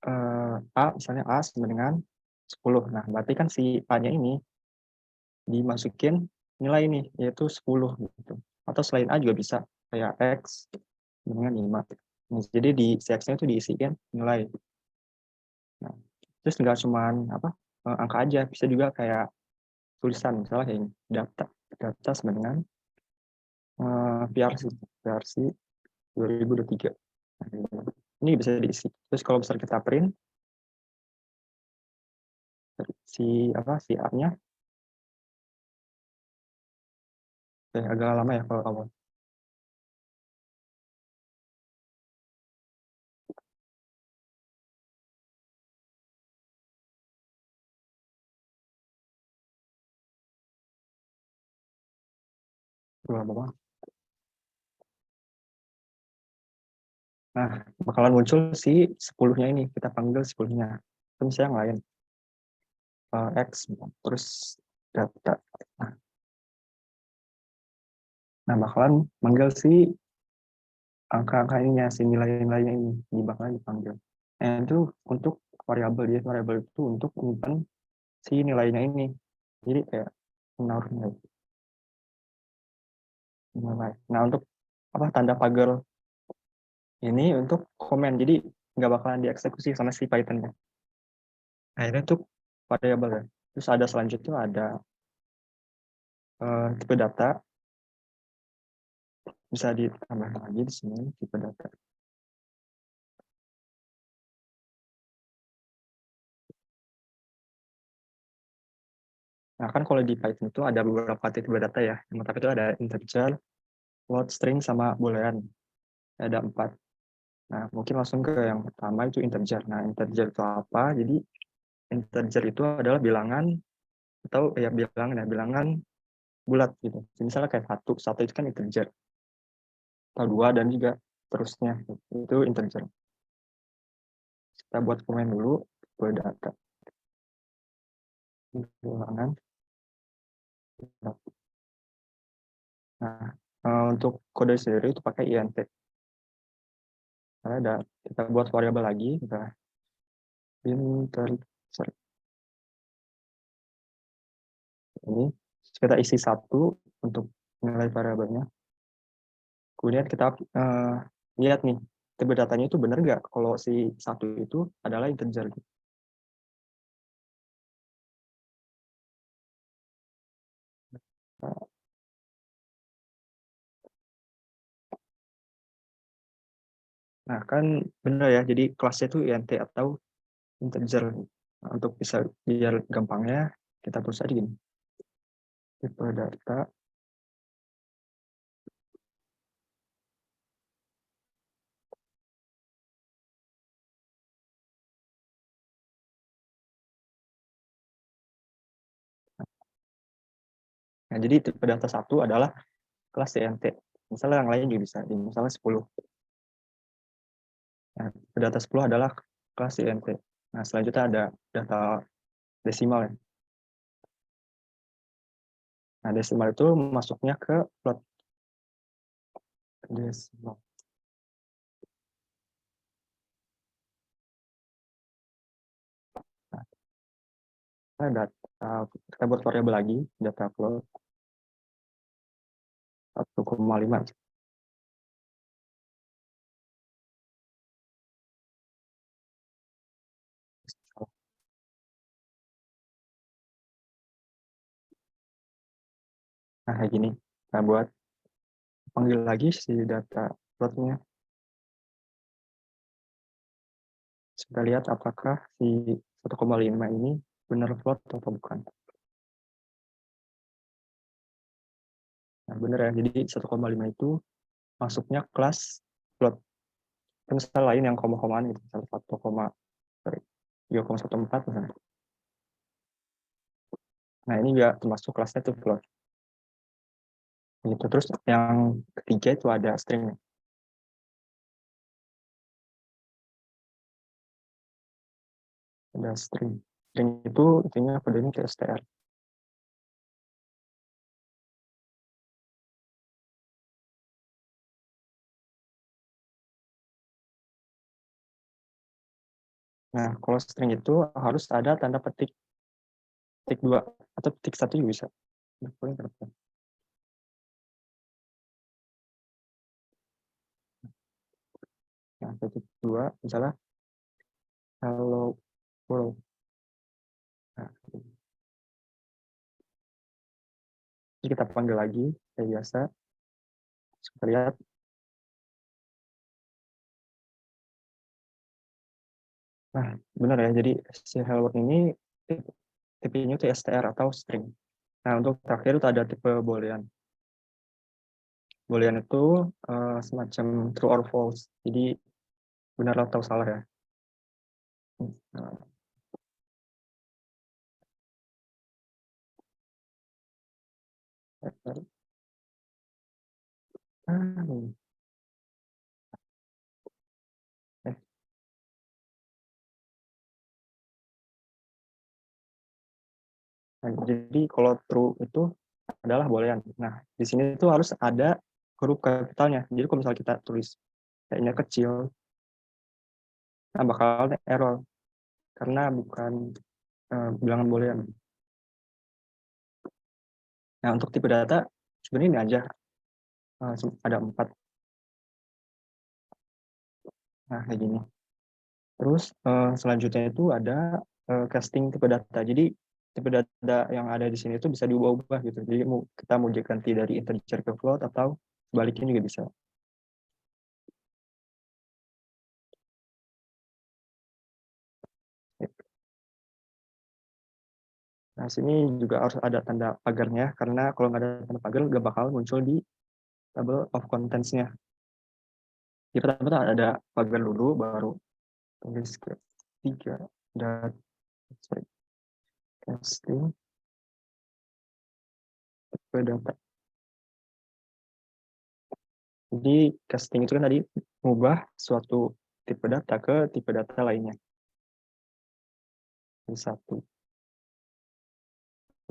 A, misalnya A sama dengan 10. Nah, berarti kan si A-nya ini dimasukin nilai nih, yaitu 10 gitu. Atau selain A juga bisa, kayak X dengan 5. Nah, jadi di si X-nya itu diisikan nilai. Nah, terus nggak cuman angka aja, bisa juga kayak tulisan, misalnya kayak ini, data sama dengan PRC 2023. Nah, ini bisa diisi. Terus kalau besar kita print si A-nya, agak lama ya kalau awal. Lama banget. Nah, bakalan muncul si 10-nya ini, kita panggil 10-nya. Itu misalnya yang lain, X, terus data. Nah, bakalan manggil si angka-angka ininya, si nilai-nilainya ini, bakalan dipanggil. Nah, itu untuk variabel, ya variabel itu untuk menyimpan si nilainya ini. Jadi kayak menaruh nilai. Nah, untuk tanda pagar ini untuk komen, jadi nggak bakalan dieksekusi sama si Python-nya. Nah, ini untuk variabel ya. Terus ada selanjutnya ada tipe data, bisa ditambah lagi di sini tipe data. Nah, kan kalau di Python itu ada beberapa tipe data ya. Yang pertama itu ada integer, float, string, sama boolean. Ada 4. Nah, mungkin langsung ke yang pertama itu integer. Nah, integer itu apa? Jadi integer itu adalah bilangan atau ya bilangan bulat gitu. Jadi, misalnya kayak satu itu kan integer. Atau 2 dan juga terusnya. Itu integer. Kita buat komen dulu buat data. Bilangan. Nah, untuk kode sendiri itu pakai int. Nah, kita buat variabel lagi, kita integer ini, kita isi 1 untuk nilai variabelnya. Kemudian kita lihat nih, tipe datanya itu benar nggak kalau si 1 itu adalah integer. Nah, kan benar ya, jadi kelasnya itu int atau integer. Nah, untuk bisa biar gampangnya, kita tulis aja gini. Tipe data Nah, jadi tipe data 1 adalah kelas int. Misalnya yang lain juga bisa, misalnya 10. Nah, tipe data 10 adalah kelas int. Nah, selanjutnya ada data desimal ya. Nah, desimal itu masuknya ke plot desimal. Nah, kita buat variabel lagi, data float 1,5. Nah, kayak gini. Kita buat panggil lagi si data floatnya. Kita lihat apakah si 1,5 ini benar float atau bukan. Nah, benar ya. Jadi 1,5 itu masuknya kelas float. Misal lain yang koma-komaan gitu, misalnya 3,14 misalnya. Nah, ini juga termasuk kelasnya itu float. Gitu. Terus yang ketiga itu ada string. Ada string. String itu intinya kodenya ke str. Nah, kalau string itu harus ada tanda petik 2 atau petik 1 juga bisa. Nah, petik 2 misalnya hello world. Nah, jadi kita panggil lagi kayak biasa. Kita lihat. Nah, benar ya. Jadi si hello world ini tipenya itu str atau string. Nah, untuk terakhir itu ada tipe boolean. Boolean itu semacam true or false. Jadi benar atau salah ya. Nah, eh, nah, jadi kalau true itu adalah boolean. Nah, di sini itu harus ada huruf kapitalnya. Jadi kalau misalnya kita tulis kayaknya kecil, nah bakal ada error karena bukan bilangan boolean. Nah, untuk tipe data sebenarnya ini aja ada 4. Nah, kayak gini. Terus selanjutnya itu ada casting tipe data. Jadi tipe data yang ada di sini itu bisa diubah-ubah gitu. Jadi kita mau ganti dari integer ke float atau sebaliknya juga bisa. Nah, sini juga harus ada tanda pagarnya karena kalau nggak ada tanda pagar nggak bakal muncul di table of contents-nya. Jadi pertama ada pagar dulu, baru tulis ke 3 dan casting tipe data. Jadi casting itu kan tadi mengubah suatu tipe data ke tipe data lainnya. Ini satu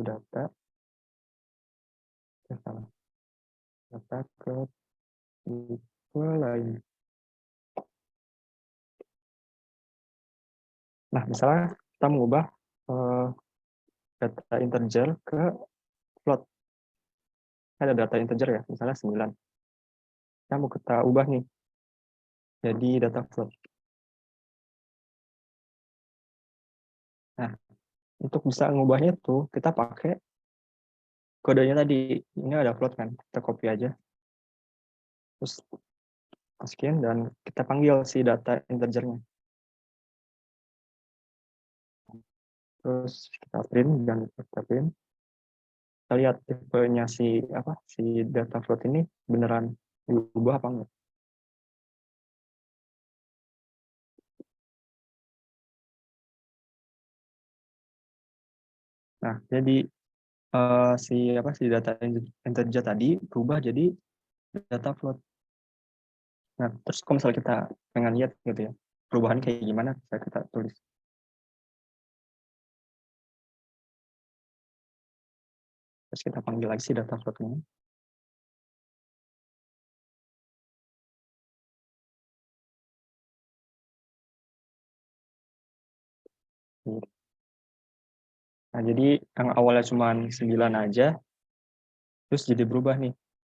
data, data ke tipe lain. Nah, misalnya kita mengubah data integer ke float. Ada data integer ya, misalnya 9. Kita mau kita ubah nih jadi data float. Nah, untuk bisa mengubahnya tuh kita pakai kodenya tadi. Ini ada float kan, kita copy aja. Terus masukin dan kita panggil si data integernya. Terus kita print dan kita print. Kita lihat tipenya si data float ini beneran diubah apa enggak. Nah, jadi si data integer tadi berubah jadi data float. Nah, terus kalau misalnya kita pengen lihat gitu ya, perubahan kayak gimana, bisa kita tulis. Terus kita panggil lagi si data float-nya. Nah, jadi yang awalnya cuma 9 aja, terus jadi berubah nih,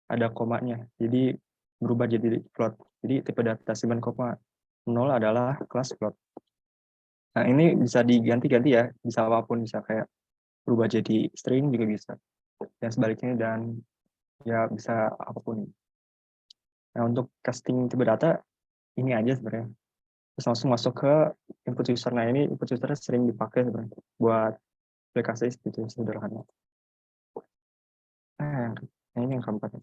ada komanya. Jadi berubah jadi float. Jadi tipe data 9,0 adalah kelas float. Nah, ini bisa diganti-ganti ya, bisa apapun, bisa kayak berubah jadi string juga bisa. Dan sebaliknya, dan ya bisa apapun. Nah, untuk casting tipe data, ini aja sebenarnya. Terus langsung masuk ke input user. Nah, ini input user sering dipakai sebenarnya buat aplikasi gitu sederhana. Nah, ini yang keempat.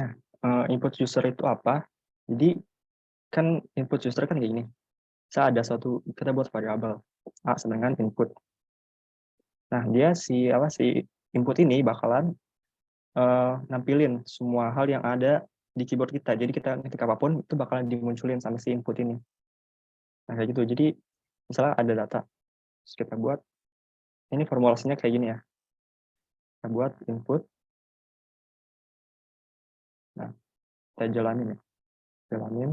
Nah, input user itu apa? Jadi kan input user kan kayak gini. Saya ada kita buat variabel A sedangkan input. Nah, dia si input ini bakalan nampilin semua hal yang ada di keyboard kita. Jadi kita ketik apapun itu bakalan dimunculin sama si input ini. Nah, kayak gitu. Jadi misalnya ada data, terus kita buat ini formulasinya kayak gini ya. Kita buat input. Nah, kita jalanin ya. Jalanin.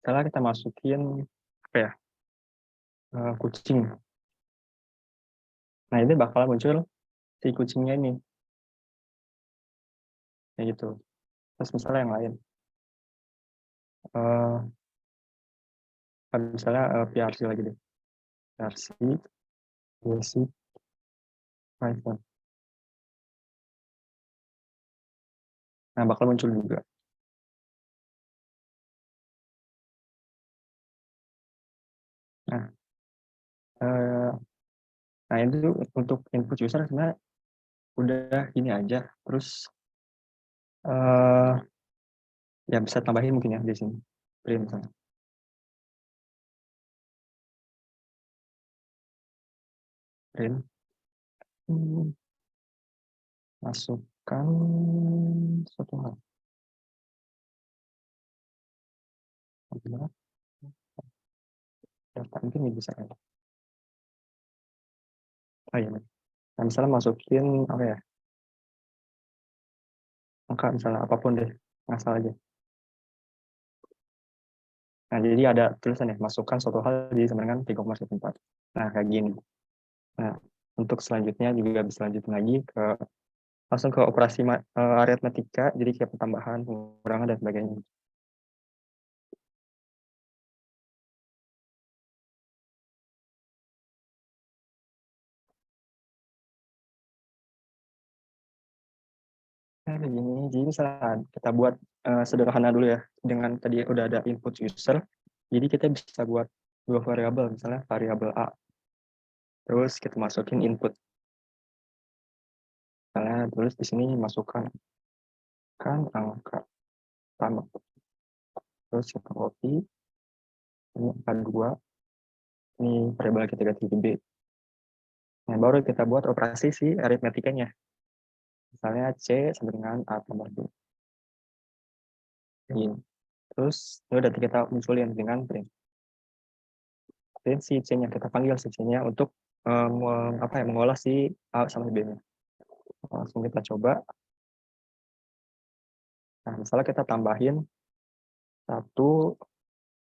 Setelah kita masukin apa ya? Kucing. Nah, ini bakalan muncul si kucingnya ini. Kayak gitu. Terus misalnya yang lain. Misalnya PRC lagi deh. PRC, basic, Python. Nah, bakal muncul juga. Nah, itu untuk input user sebenarnya udah gini aja. Terus ya bisa tambahin mungkin ya di sini. Print misalnya. Print. Masukkan suatu hal. Data mungkin ini bisa ya. Oh iya. Nah, misalnya masukin apa ya? Angka misalnya apapun deh. Ngasal aja. Nah, jadi ada tulisan ya, masukkan suatu hal di sama dengan 3,14. Nah, kayak gini. Nah, untuk selanjutnya juga bisa lanjutin lagi ke langsung ke operasi aritmetika, jadi kayak pertambahan, pengurangan, dan sebagainya. Nah, kayak gini, jadi misalnya kita buat sederhana dulu ya, dengan tadi udah ada input user, jadi kita bisa buat dua variabel, misalnya variabel A, terus kita masukin input. Misalnya terus di sini masukkan angka pertama, terus kita copy, ini angka 2, ini variabel kita ganti B. Nah, baru kita buat operasi si aritmetikanya. Misalnya C sama dengan A tambah B. Ini. Terus ini udah kita munculin dengan print. Print si C-nya, kita panggil si C-nya untuk mengolah si A sama B-nya. Langsung kita coba. Nah, misalnya kita tambahin 1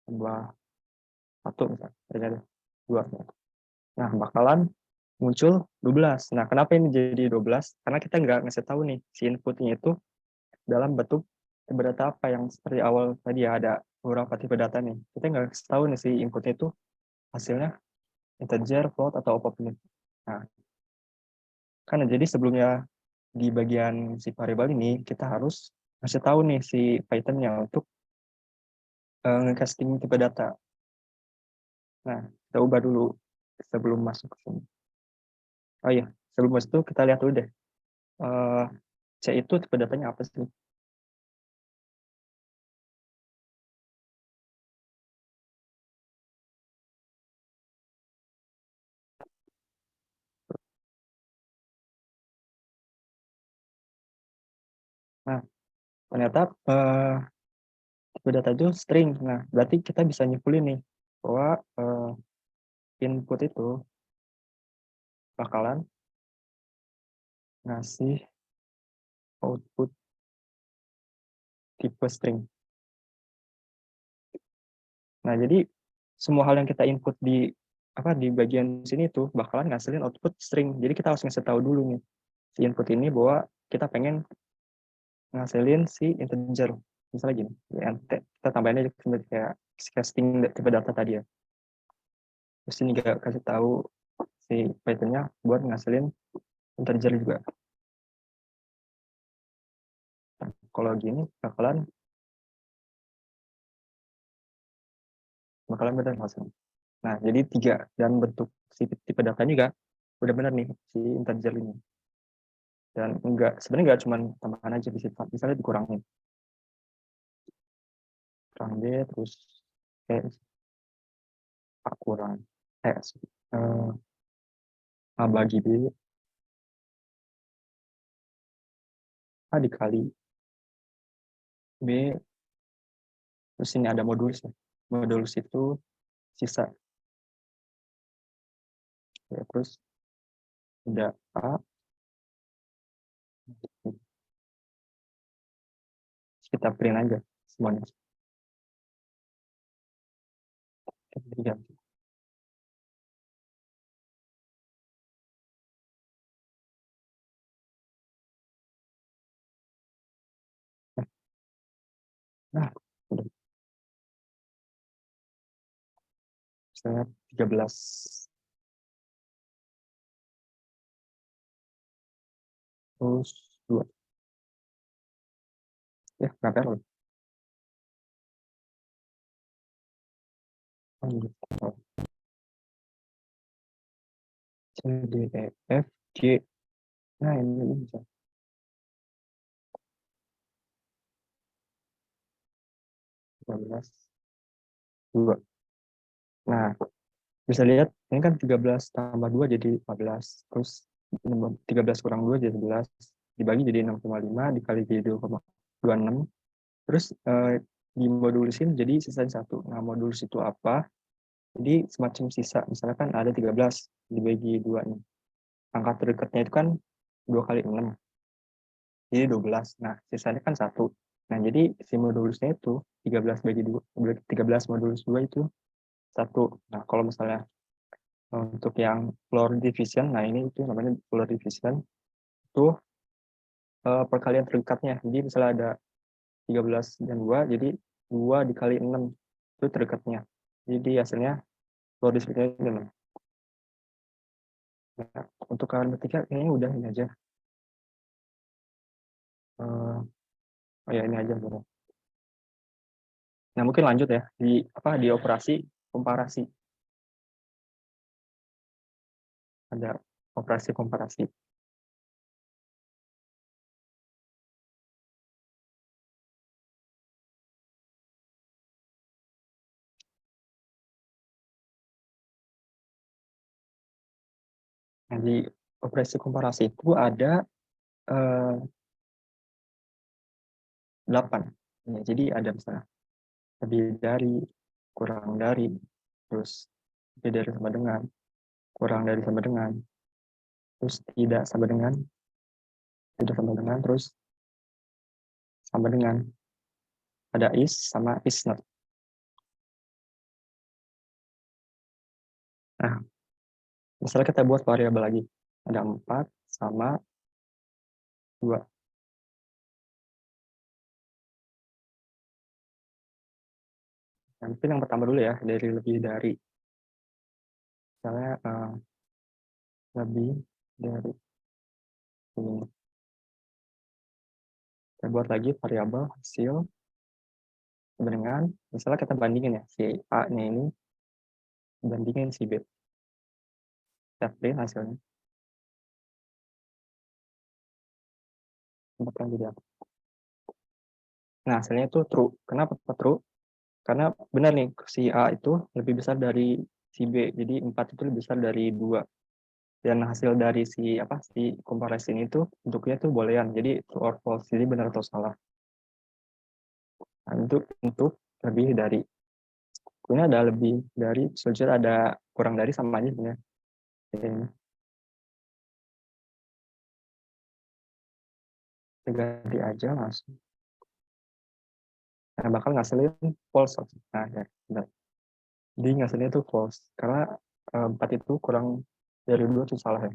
tambah 1 misalnya, terjadi 2. Nah, bakalan muncul 12. Nah, kenapa ini jadi 12? Karena kita nggak ngasih tahu nih, si inputnya itu dalam bentuk tipe data apa yang seperti awal tadi ya, ada beberapa tipe data nih. Kita nggak kasih tahu nih si inputnya itu hasilnya integer, float, atau apapun itu. Nah, karena jadi sebelumnya di bagian si variabel ini, kita harus ngasih tahu nih si Python-nya untuk nge-casting tipe data. Nah, kita ubah dulu sebelum masuk ke sini. Oh iya, sebelum masuk itu kita lihat dulu deh. C itu tipe datanya apa sih? Nah, ternyata tipe data itu string. Nah, berarti kita bisa nyimpulin nih bahwa input itu bakalan ngasih output tipe string. Nah, jadi semua hal yang kita input di bagian sini tuh bakalan ngasilin output string. Jadi kita harus ngasih tahu dulu nih si input ini bahwa kita pengen ngasilin si integer. Misalnya gini, kita tambahin aja kayak casting tipe data tadi ya. Terus ini juga kasih tahu si Python-nya buat ngasilin integer juga. Nah, kalau gini bakalan benar hasilnya. Nah, jadi 3 dan bentuk si tipe data juga udah benar nih si integer ini. Dan sebenarnya enggak cuma tambahan aja bisa misalnya dikurangin. Kurang D terus A kurang A bagi B, A dikali B, terus ini ada modulus ya. Modulus itu sisa ya, terus Ada A, kita print aja semuanya. Tiga. Nah, udah. Saya 13. Terus 2. Ya, berapa loh? C, D, E, F, G. Nah, ini bisa. 13, 2. Nah, bisa lihat, ini kan 13 tambah 2 jadi 14. Terus 13 kurang 2 jadi 11. Dibagi jadi 6,5, dikali jadi 2,26. Terus dimodulisin jadi sisanya 1. Nah, modulus itu apa? Jadi semacam sisa. Misalkan ada 13 dibagi 2 nih. Angka terdekatnya itu kan 2 kali 6. Jadi 12. Nah, sisanya kan 1. Nah, jadi si modulusnya itu 13 bagi 2, 13 modulus 2 itu 1. Nah, kalau misalnya untuk yang floor division, nah ini itu namanya floor division, itu perkalian terdekatnya. Jadi misalnya ada 13 dan 2, jadi 2 dikali 6 itu terdekatnya. Jadi hasilnya floor division itu 6. Nah, untuk kalian bertiga kayaknya udah ini aja. Oh ya, ini aja. Nah, mungkin lanjut ya di operasi komparasi. Ada operasi komparasi. Nah, di operasi komparasi itu ada 8. Ya, jadi ada misalnya lebih dari, kurang dari, terus lebih dari sama dengan, kurang dari sama dengan, terus tidak sama dengan, tidak sama dengan, terus sama dengan. Ada is sama is not. Nah, misalnya kita buat variabel lagi. Ada 4 sama 2. Nah, mungkin yang pertama dulu ya, dari lebih dari. Misalnya lebih dari ini. Kita buat lagi variabel hasil sama dengan, misalnya kita bandingin ya, si A-nya ini bandingin si B. Kita print hasilnya. Tempatkan jadi apa? Nah, hasilnya itu true. Kenapa true? Karena benar nih, si A itu lebih besar dari si B. Jadi 4 itu lebih besar dari 2. Dan hasil dari si komparasi ini tuh bentuknya tuh boolean. Jadi true or false. Jadi benar atau salah. Nah, untuk lebih dari. Ini ada lebih dari, selanjutnya ada kurang dari, sama aja sebenarnya. Ganti aja langsung. Nah, bakal ngasilin false. Nah, ya, benar. Jadi ngasilnya itu false. Karena 4 itu kurang dari 2 itu salah ya.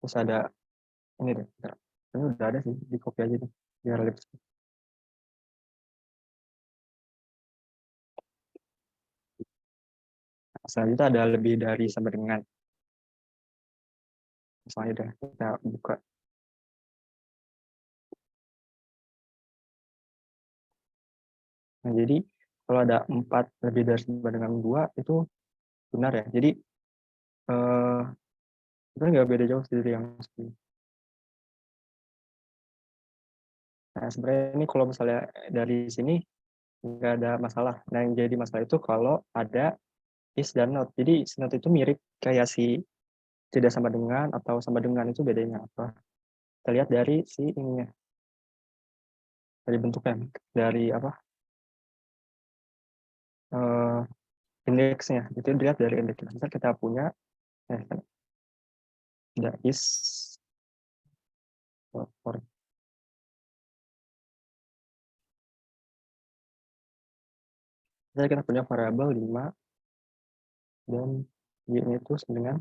Terus ada ini deh. Ini udah ada sih, di copy aja deh. Biar lebih. Selanjutnya ada lebih dari sama dengan. Misalnya udah kita buka. Nah, jadi kalau ada 4 lebih dari sama dengan 2 itu benar ya. Jadi eh, itu nggak beda jauh dari yang asli. Nah, sebenarnya ini kalau misalnya dari sini nggak ada masalah. Nah, yang jadi masalah itu kalau ada is dan not. Jadi is not itu mirip kayak si tidak sama dengan atau sama dengan, itu bedanya apa? Kita lihat dari si ininya, dari bentuknya, dari apa? indeksnya, itu dilihat dari indeksnya. Misal kita punya ada is for misalnya kita punya variabel 5 dan y-nya itu sama dengan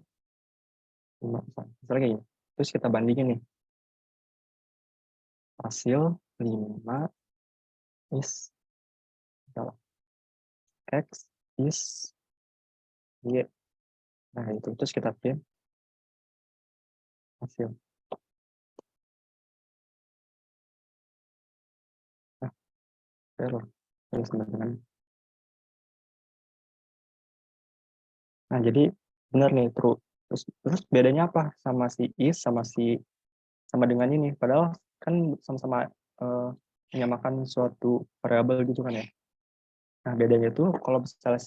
5. Misalnya kayak gini. Terus kita bandingin nih. Hasil 5 is x is y. Nah, itu. Terus kita print hasil. Nah, error. Terus dengan nah, jadi benar nih true. Terus bedanya apa sama si is sama dengan ini? Padahal kan sama-sama menyamakan suatu variabel gitu kan ya. Nah, bedanya itu kalau misalnya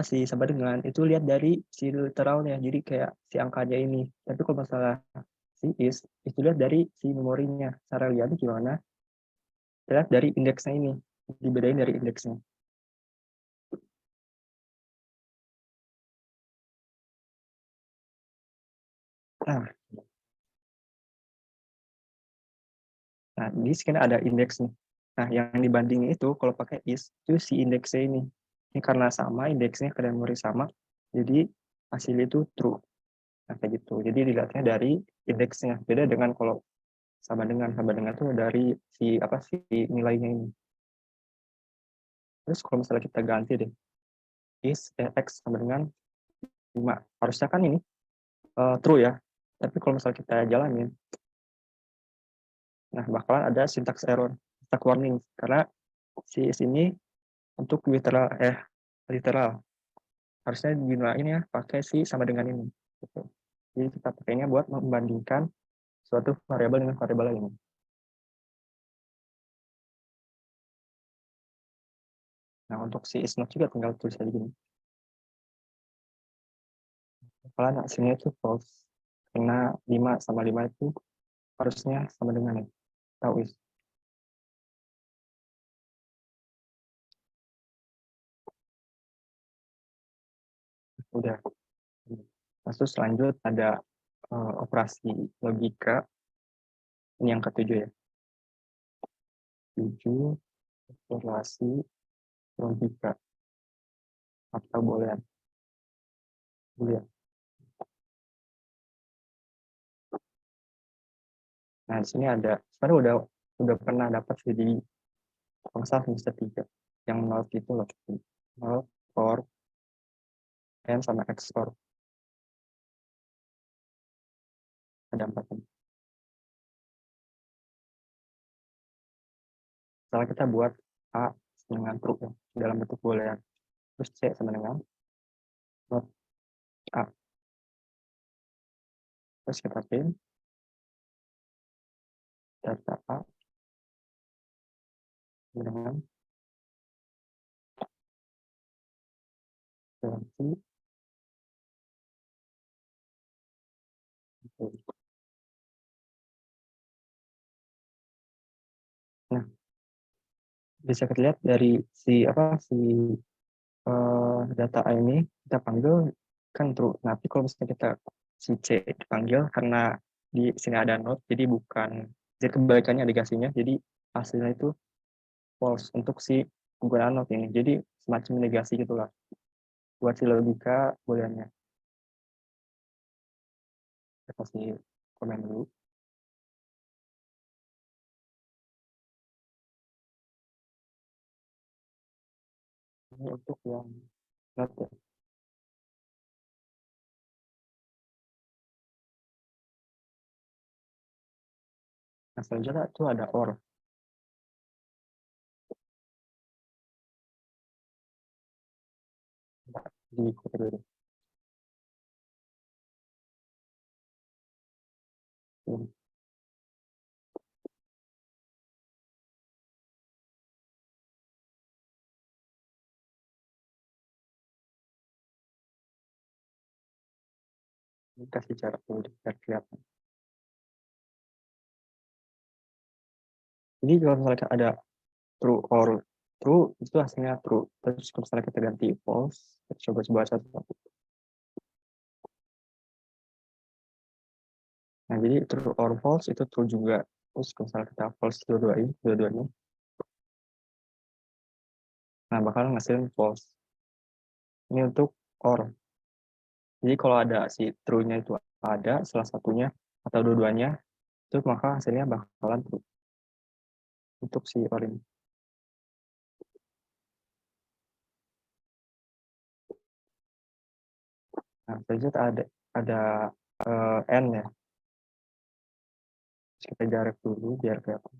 sih sama dengan itu lihat dari si literalnya. Jadi kayak si angkanya ini. Tapi kalau masalah si is itu lihat dari si memorinya. Cara lihatnya gimana? Lihat dari indeksnya ini. Dibedain dari indeksnya. Nah, Nah, di sini ada indeks nih. Nah, yang dibandingin itu kalau pakai is, itu si indeksnya ini. Ini karena sama, indeksnya ke memori sama, jadi hasil itu true. Nah, kayak gitu. Jadi dilihatnya dari indeksnya. Beda dengan kalau sama dengan itu dari si nilainya ini. Terus kalau misalnya kita ganti deh, x sama dengan 5. Harusnya kan ini true ya. Tapi kalau misalnya kita jalanin, nah bakalan ada syntax error, syntax warning. Karena si is ini untuk literal harusnya digunain ya pakai si sama dengan ini gitu. Jadi kita pakainya buat membandingkan suatu variabel dengan variabel lain. Nah, untuk si is not juga tinggal tulis aja gini, kalau hasilnya itu false karena 5 sama 5 itu harusnya sama dengan ya. Tahu is udah. Terus lanjut ada operasi logika, ini yang ketujuh ya. 7 operasi logika atau boolean. Boolean. Nah, di sini ada sebenarnya udah pernah dapat sih di masalah semester 3 yang nol itu loh. Nol for n sama x for ada 4. Misalnya kita buat a dengan true ya, dalam bentuk boolean. Terus c sama dengan not a. Terus kita print data a dengan dalam c. Nah, bisa kita lihat dari si data a ini kita panggil kan true. Nah, tapi kalau misalnya kita si c dipanggil karena di sini ada not, jadi bukan, jadi kebalikannya negasinya, jadi hasilnya itu false untuk si penggunaan not ini. Jadi semacam negasi gitulah buat si logika booleannya. Saya kasih komen dulu. Ini untuk yang not ya. Nah, selanjutnya itu ada or. Di kode dulu. Ini kasih jarak dulu biar kelihatan. Jadi kalau misalnya ada true or true, itu hasilnya true. Terus kalau misalnya kita ganti false, kita coba satu-satu. Nah, jadi true or false itu true juga. Terus kalau misalnya kita false dua-duanya, nah bakal ngasilin false. Ini untuk or. Jadi kalau ada si true-nya itu ada, salah satunya atau dua-duanya, itu maka hasilnya bakalan true. Untuk si or ini. Nah, selanjutnya ada n ya. Terus kita direct dulu biar kelihatan.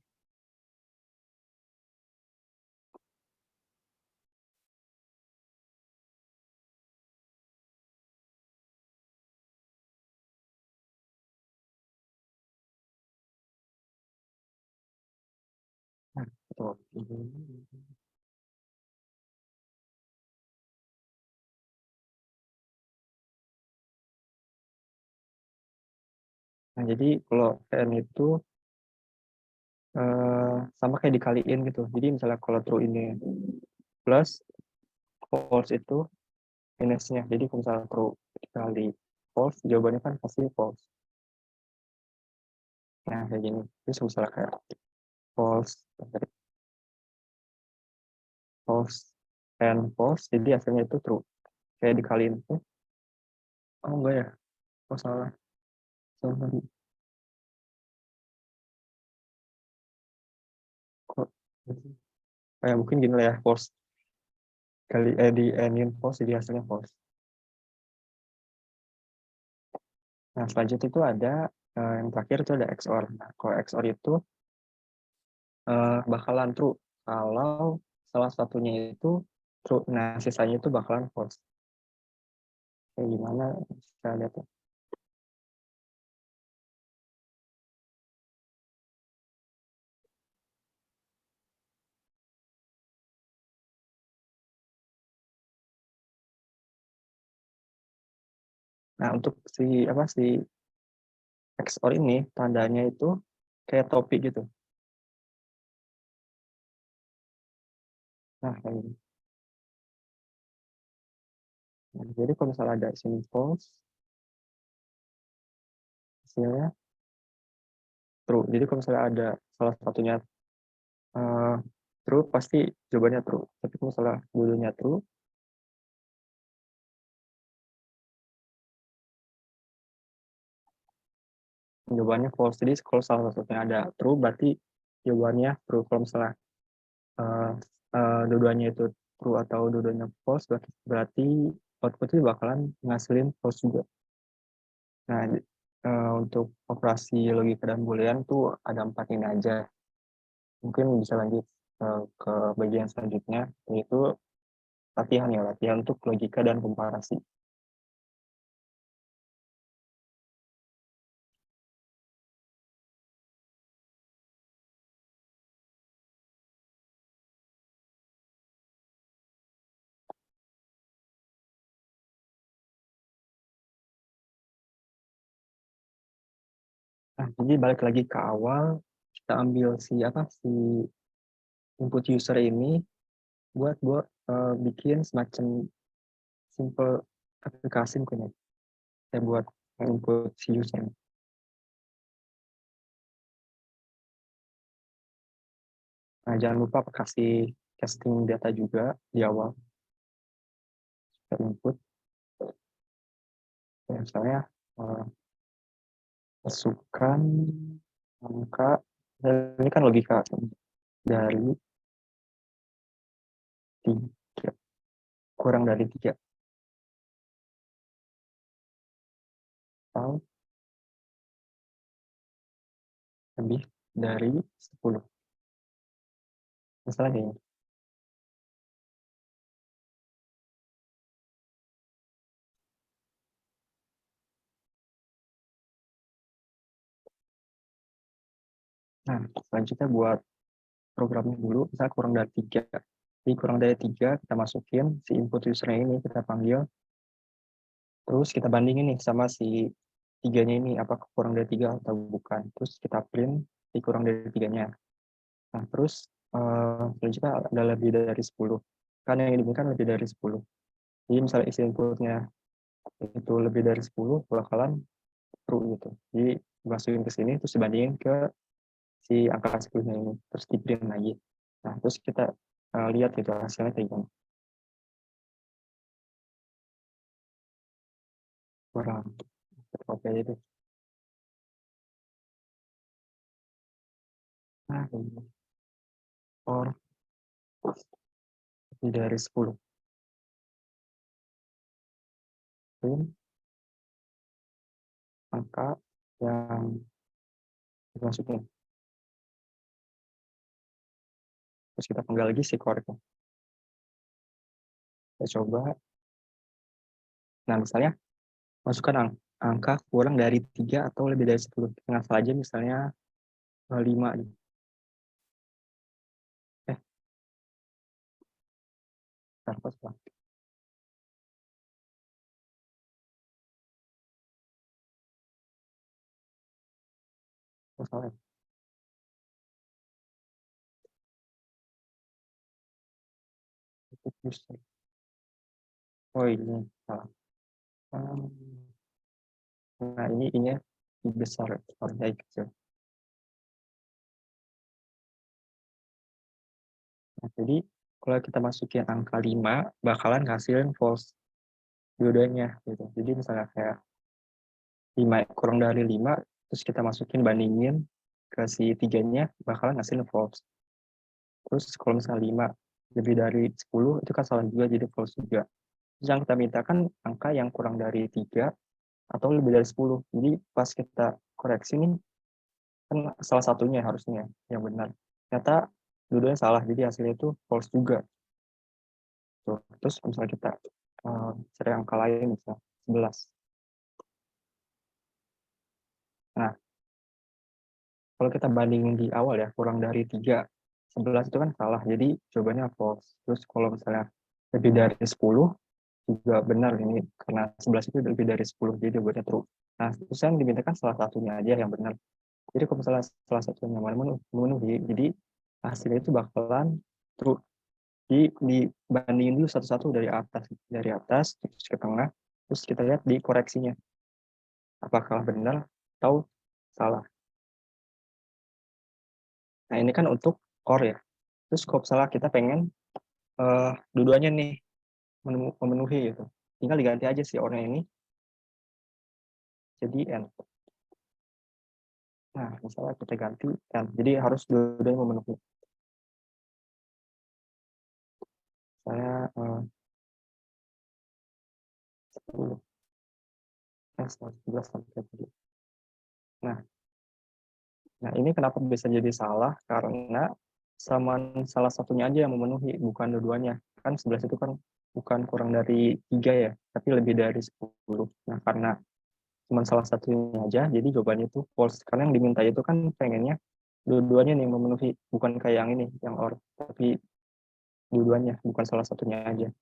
Nah, betul. Nah, jadi kalau n itu sama kayak dikaliin gitu. Jadi misalnya kalau true ini plus, false itu minusnya. Jadi kalau misalnya true dikali false, jawabannya kan pasti false. Nah, kayak gini. Terus misalnya kayak false, false, and false, jadi hasilnya itu true. Kayak dikaliin. Oh enggak ya? Oh salah. Salah. Kok? Kayak mungkin gini lah ya, false. Kali di n false, jadi hasilnya false. Nah, selanjutnya itu ada yang terakhir itu ada XOR. Nah, kalau XOR itu bakalan true kalau salah satunya itu true. Nah, sisanya itu bakalan false. Kayak gimana? Kita lihat ya. Nah, untuk si apa si XOR ini tandanya itu kayak topi gitu. Nah, kayak gini. Nah, jadi kalau misalnya ada sini false, hasilnya true. Jadi kalau misalnya ada salah satunya uh, true, pasti jawabannya true. Tapi kalau misalnya dulunya true, jawabannya false. Jadi kalau salah satunya ada true, berarti jawabannya true. Kalau misalnya uh, dua-duanya itu true atau dua-duanya false, berarti outputnya bakalan ngasilin false juga. Nah, untuk operasi logika dan boolean tuh ada 4 ini aja. Mungkin bisa lanjut ke bagian selanjutnya, yaitu latihan ya, latihan untuk logika dan komparasi. Nah, jadi balik lagi ke awal, kita ambil si input user ini buat bikin semacam simple aplikasi mungkin ya. Saya buat input si user. Nah, jangan lupa kasih casting data juga di awal. Kita input, ya, misalnya masukkan angka, ini kan logika dari 3, kurang dari 3, atau lebih dari 10. Misalnya ini. Nah, selanjutnya buat programnya dulu, misalnya kurang dari 3. Jadi kurang dari 3, kita masukin si input usernya ini, kita panggil, terus kita bandingin nih sama si 3-nya ini, apakah kurang dari 3 atau bukan. Terus kita print si kurang dari 3-nya. Nah, terus selanjutnya ada lebih dari 10. Kan yang diinginkan lebih dari 10. Jadi misalnya isi inputnya itu lebih dari 10, bakalan true gitu. Jadi dimasukin ke sini, terus dibandingin ke si angka 10-nya ini, terus di print lagi. Nah, terus kita lihat gitu hasilnya kayak gimana. Kurang oke itu. Nah, ini. Or lebih dari 10. Print angka yang dimasukin. Terus kita panggil lagi si koreknya. Kita coba. Nah, misalnya masukkan angka kurang dari 3 atau lebih dari 10. Kita ngasal aja misalnya 5. Apa salah? Salah. Oh ini salah. Nah ini besar, orangnya kecil. Nah, jadi kalau kita masukin angka 5, bakalan ngasilin false dua-duanya gitu. Jadi misalnya kayak 5 kurang dari 5, terus kita masukin bandingin ke si 3-nya, bakalan ngasilin false. Terus kalau misalnya 5 lebih dari 10, itu kan salah juga, jadi false juga. Terus yang kita minta kan angka yang kurang dari 3 atau lebih dari 10. Jadi pas kita koreksi nih, kan salah satunya harusnya yang benar. Ternyata dua-duanya salah, jadi hasilnya itu false juga. Tuh. Terus misalnya kita cari angka lain, misalnya 11. Nah, kalau kita bandingin di awal ya, kurang dari 3, 11 itu kan salah, jadi jawabannya false. Terus kalau misalnya lebih dari 10, juga benar ini, karena 11 itu lebih dari 10, jadi jawabannya true. Nah, terus yang dimintakan salah satunya aja yang benar. Jadi kalau misalnya salah satunya memenuhi, jadi hasilnya itu bakalan true. Jadi dibandingin dulu satu-satu dari atas terus ke tengah, terus kita lihat di koreksinya apakah benar atau salah. Nah ini kan untuk core ya. Terus kalau misalnya kita pengen dua-duanya nih memenuhi gitu, tinggal diganti aja si ornya ini jadi n. Nah misalnya kita ganti n, jadi harus dua-duanya memenuhi. Saya 10, 11 sampai 7. Nah, Nah, ini kenapa bisa jadi salah? Karena salah satunya aja yang memenuhi, bukan dua-duanya. Kan 11 itu kan bukan kurang dari 3 ya, tapi lebih dari 10. Nah, karena cuma salah satunya aja, jadi jawabannya itu false. Karena yang diminta itu kan pengennya dua-duanya nih yang memenuhi, bukan kayak yang ini, yang or. Tapi dua-duanya, bukan salah satunya aja.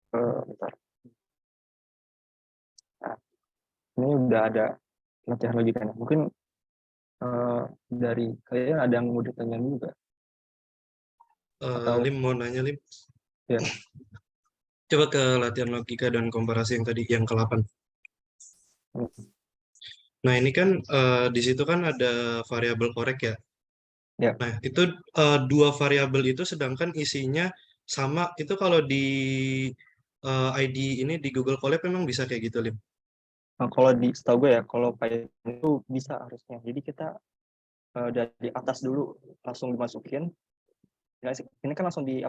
Bentar. Nah, ini udah ada latihan logikanya. Mungkin dari kalian ada yang mau ditanya juga? Atau Lim mau nanya, Lim. ya? Coba ke latihan logika dan komparasi yang tadi, yang ke-8. Nah, ini kan di situ kan ada variabel korek ya. Ya. Nah, itu dua variabel itu sedangkan isinya sama, itu kalau di ID ini di Google Colab memang bisa kayak gitu, Lim. Nah, kalau di setahu gue ya, kalau Python itu bisa harusnya. Jadi kita dari atas dulu langsung dimasukin. Ya, ini kan langsung di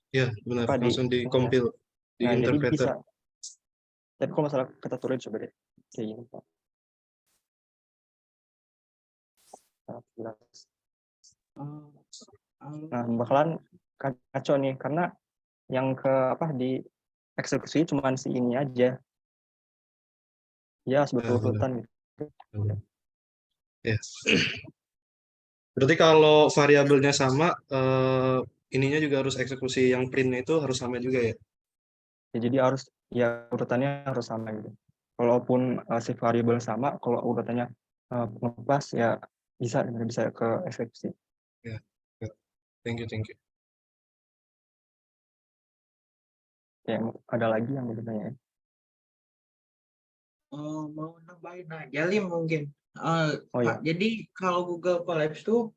Ya, benar. apa di Langsung di ini ya. compile di Nah, jadi interpreter. bisa. Tapi kalau masalah kita turun coba deh. Kayak gini, Pak. 11. Nah, bakalan kacau nih karena yang ke apa di eksekusi cuma si ini aja. Ya, Nah, boleh. berurutan gitu. Ya. Berarti kalau variabelnya sama, ininya juga harus eksekusi yang printnya itu harus sama juga ya? Ya, jadi harus ya urutannya harus sama gitu. Kalaupun si variabel sama, kalau urutannya ngepas ya bisa ke eksekusi. Ya, ya. Thank you, thank you. Ya, ada lagi yang mau ditanyain? Mau nambahin aja Lim mungkin. Oh Kak, ya, jadi kalau Google Collapse tuh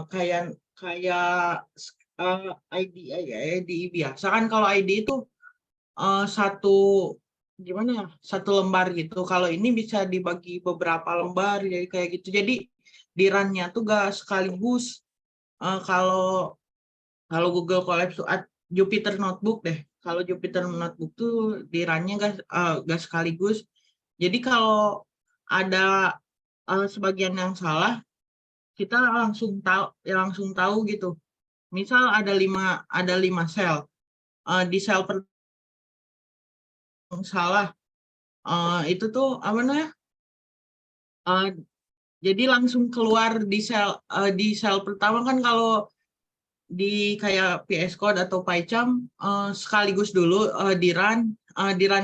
kayak kayak ID biasa kan, kalau ID itu satu gimana ya, satu lembar gitu. Kalau ini bisa dibagi beberapa lembar jadi kayak gitu. Jadi di run-nya tuh gak sekaligus. Kalau kalau Google Collapse tuh Jupyter Notebook deh. Kalau Jupyter Notebook tuh di run-nya gak sekaligus. Jadi kalau ada sebagian yang salah, kita langsung tahu gitu. Misal ada lima sel. Di sel pertama salah, itu tuh apa namanya? Eh, jadi langsung keluar di sel pertama kan, kalau di kayak VS Code atau PyCharm sekaligus dulu di run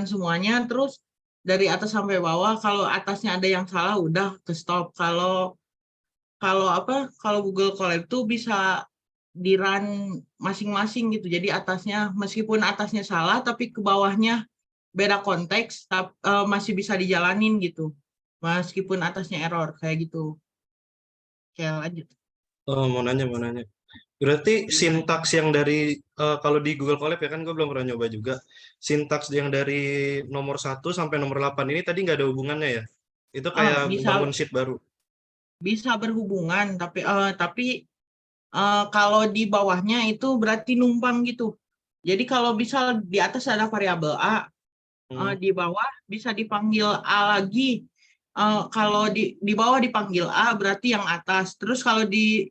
semuanya, terus dari atas sampai bawah. Kalau atasnya ada yang salah udah ke stop. Kalau kalau apa kalau Google Colab tuh bisa di run masing-masing gitu. Jadi meskipun atasnya salah tapi ke bawahnya beda konteks, masih bisa dijalanin gitu. Meskipun atasnya error kayak gitu. Kayak lanjut. Oh, mau nanya. Berarti sintaks yang dari, kalau di Google Colab ya kan gue belum pernah nyoba juga. Sintaks yang dari nomor 1 sampai nomor 8 ini tadi nggak ada hubungannya ya? Itu kayak Bisa bangun sheet baru. bisa berhubungan, tapi kalau di bawahnya itu berarti numpang gitu. Jadi kalau bisa di atas ada variabel A, Hmm. di bawah bisa dipanggil A lagi. Kalau di bawah dipanggil A berarti yang atas. Terus kalau di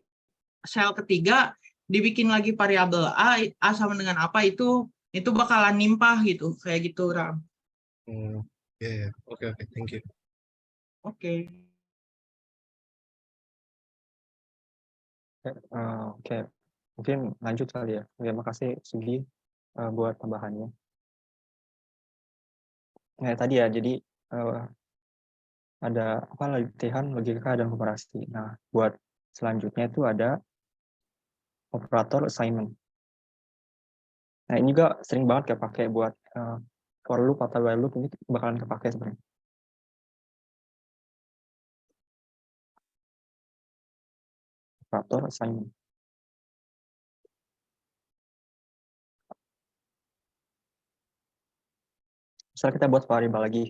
sel ketiga dibikin lagi variabel A sama dengan apa, itu bakalan nimpah gitu, kayak gitu Ram. Hmm. Ya, ya. Oke, oke. Thank you. Oke. oke. Mungkin lanjut kali ya. Terima kasih Sugi buat tambahannya. Nah, tadi ya, jadi eh, ada apa latihan logika dan komparasi. Nah, buat selanjutnya itu ada operator assignment. Nah, ini juga sering banget kayak pakai buat for loop atau while loop, ini bakalan kepake sebenarnya. Operator assignment. Misalnya kita buat variabel lagi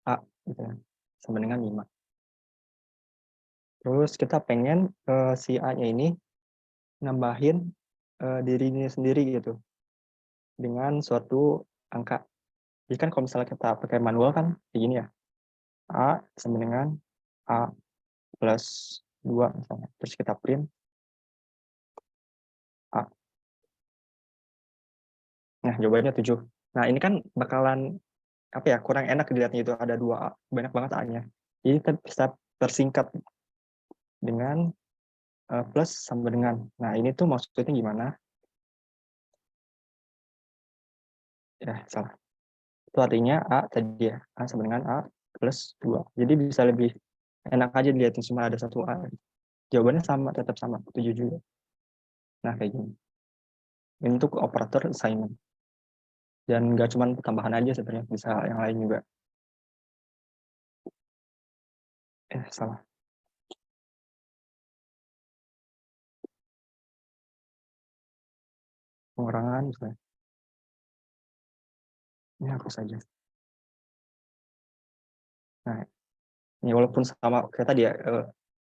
A gitu ya, sama dengan 5. Terus kita pengen si A-nya ini nambahin dirinya sendiri gitu dengan suatu angka. Jadi kan kalau misalnya kita pakai manual kan kayak gini ya. A sama dengan A plus 2 misalnya. Terus kita print A. Nah, jawabannya 7. Nah, ini kan bakalan apa ya, kurang enak dilihatnya itu ada 2 A, banyak banget A-nya. Jadi kita bisa tersingkat dengan plus sama dengan. Nah, ini tuh maksudnya gimana? Ya, salah. Itu artinya A tadi ya, A sama dengan A plus 2. Jadi bisa lebih enak aja dilihatin cuma ada satu A. Jawabannya sama, tetap sama, 7 juga. Nah, kayak gini. Ini untuk operator assignment. Dan nggak cuma tambahan aja sebenarnya, bisa yang lain juga. Salah. Pengurangan misalnya. Ini hapus saja. Nah, ini walaupun sama kayak tadi ya,